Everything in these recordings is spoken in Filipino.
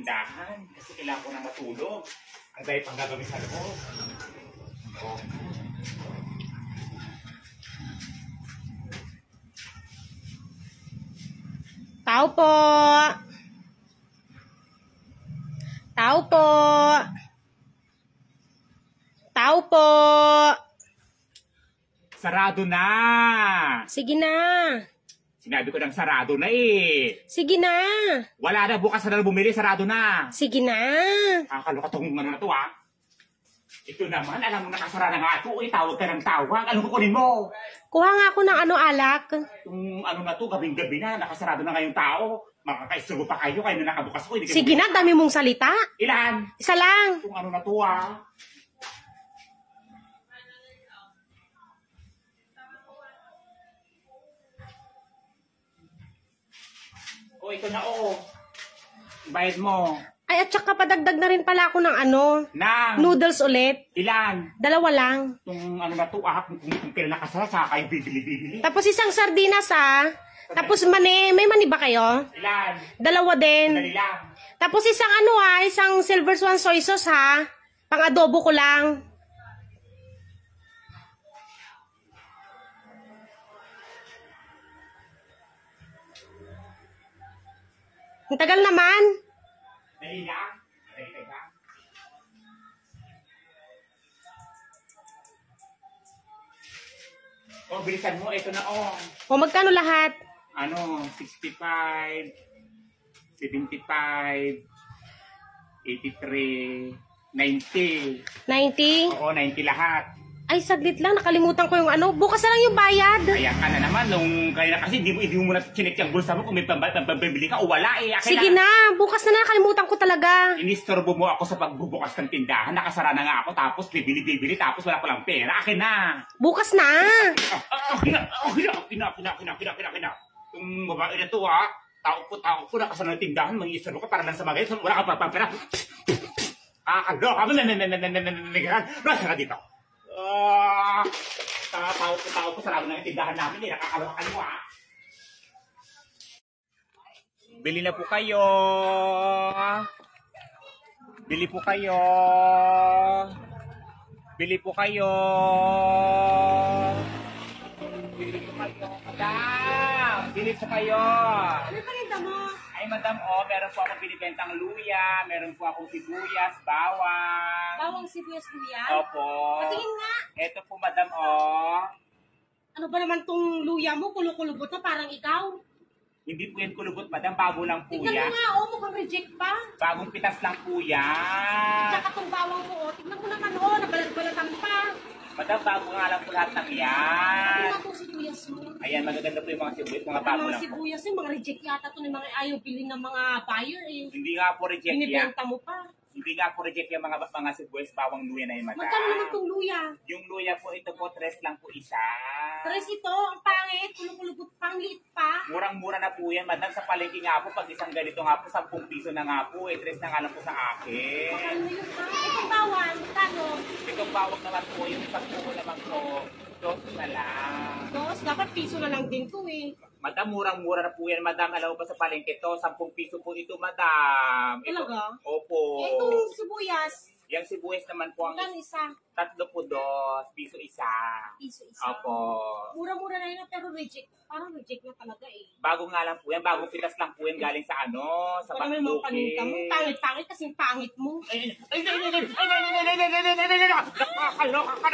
tindahan kasi kailangan ko na matulog. Ang dahil pang gagawin sa loob. Oh. Tao po. Tao po. Tao po. Sarado na! Sige na. Sinabi ko ng sarado na eh. Sige na. Wala na, bukas na bumili, sarado na. Sige na. Kakaloka tong ano na to ah. Ito naman, alam mo nakasara na nga ito. Tawag ka ng tawag. Anong kukunin mo? Kuha nga ako ng alak. Yung ano na to, gabing-gabi na, nakasarado na ngayong tao. Makakaisturbo pa kayo na nakabukas ko. Sige na, dami mong salita. Ilan? Isa lang. Itong ano na to ah. O, ito na o. Bayad mo. Ay, at saka padagdag na rin pala ako ng Nang. noodles ulit. Ilan? 2 lang. Itong ano na to ah, kung kailan nakasara, saka kayo bibili-bili. Tapos isang sardinas Tapos may mani ba kayo? Ilan? 2 din. Dali lang. Tapos isang isang silver swan soy sauce Pang adobo ko lang. Ang tagal naman. Dali lang. Dali lang. O, bilisan mo. Ito na o. O magkano lahat? Ano, 65, 75, 83, 90. 90? Oo, 90 lahat. Ay, saglit lang. Nakalimutan ko yung bukas na lang yung bayad. Kaya ka na naman, nung kaya kasi hindi mo muna chinek yung bulsa mo kung may pambibili ka o wala eh. Akin Sige na. Bukas na lang. Nakalimutan ko talaga. Inistorbo mo ako sa pagbubukas ng tindahan. Nakasara na nga ako, tapos bibili, tapos wala palang pera. Akin na. Bukas na. Akin na. Yung babae na to ha, tao po, nakasara ng tindahan, mag-iistorbo ka para lang sa mga ganyan. Wala ka pa pera. Nasa ka dito. Tao po, sarado na yung tindahan namin. Nakakalawa kayo ha. Bili na po kayo. Bili po kayo. Bili po kayo. Bili po kayo. Madam! Bili po kayo. Ano paninda mo? Ay, madam, meron po akong binibentang luya, meron po akong sibuyas, bawang. Bawang sibuyas luya? Opo. Patingin nga. Ito po, madam, Ano ba naman tong luya mo? Kulukulubot na parang ikaw. Hindi po yan kulubot, madam. Bago lang po Tignan yan. mo nga, mukhang reject pa. Bagong pitas lang po yan. Tsaka tong bawang mo, tignan mo naman, nabalat-balatan pa. Madam, bago nga lang po lahat ng yan. Tignan tong sibuyas mo. Ayan, magaganda po yung mga sibuyas, mga bago Mga lang po. sibuyas mga reject yata to ng mga ayaw bilhin ng mga buyer eh. Hindi nga po reject yan. Binibenta mo pa. Hindi nga po reject yung mga sibuyas, bawang luya na yun, madam. Magkano naman tong luya? Yung luya po, ito po, 3 lang po isa. Tres ito, ang pangit, kulukulubot pang liit pa. Murang-mura na po yan, madam. Sa palengke nga po, pag isang ganito nga po, 10 piso na nga po. 3 na nga lang po sa akin. Mahal na yun ha. Itong bawang, kano? Itong bawag naman po, yung pagpuko naman po, 2 na lang. Dos, dapat piso na lang din to eh. Madam, murang-mura na po yan, madam. Alam mo ba sa palengke to, 10 piso po ito, madam. Talaga? Opo. Itong sibuyas, Yung sibuyas naman po, ang magkano isa? 3 po, 2 piso isa. Piso isa. Opo. Mura-mura na yun pero reject. Parang reject na talaga eh. Bago nga lang po yan, bagong pitas lang po yan galing sa sa Parang may mga paninta mo. Pangit-pangit kasing pangit mo. Nakakaloka ka.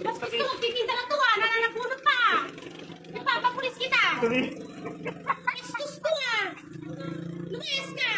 Mas gusto mo titinda na to nananapunot pa. Ipapapulis kita. Excuse ko Lumayas ka.